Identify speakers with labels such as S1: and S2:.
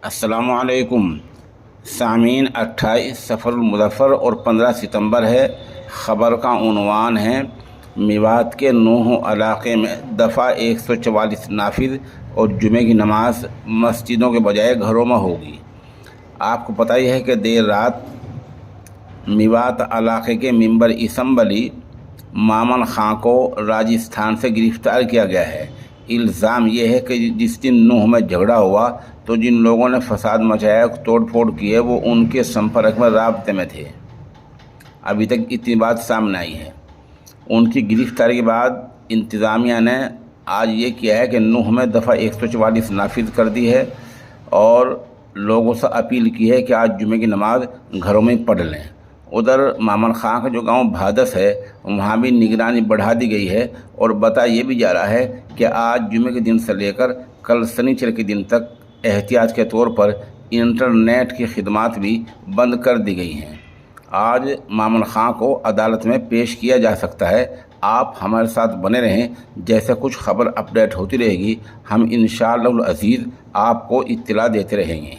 S1: अस्सलामुअलैकुम सामीन। 28 सफ़र मुज़फ़्फ़र और 15 सितंबर है। ख़बर का उन्वान है मेवात के नूह इलाक़े में दफ़ा 144 नाफिज और जुमे की नमाज मस्जिदों के बजाय घरों में होगी। आपको पता ही है कि देर रात मेवात इलाक़े के मेंबर इसम्बली मामन खां को राजस्थान से गिरफ़्तार किया गया है। इल्ज़ाम ये है कि जिस दिन नूह में झगड़ा हुआ तो जिन लोगों ने फसाद मचाया, तोड़ फोड़ की है, वो उनके संपर्क में राब्ते में थे। अभी तक इतनी बात सामने आई है। उनकी गिरफ्तारी के बाद इंतज़ामिया ने आज ये किया है कि नूह में दफ़ा 144 नाफिज कर दी है और लोगों से अपील की है कि आज जुमे की नमाज घरों में पढ़ लें। उधर मामन खां का जो गांव भादस है वहाँ भी निगरानी बढ़ा दी गई है और बताया ये भी जा रहा है कि आज जुमे के दिन से लेकर कल शनिचर के दिन तक एहतियात के तौर पर इंटरनेट की खिदमात भी बंद कर दी गई हैं। आज मामन खां को अदालत में पेश किया जा सकता है। आप हमारे साथ बने रहें, जैसे कुछ खबर अपडेट होती रहेगी हम इंशाअल्लाह अज़ीज़ आपको इत्तला देते रहेंगे।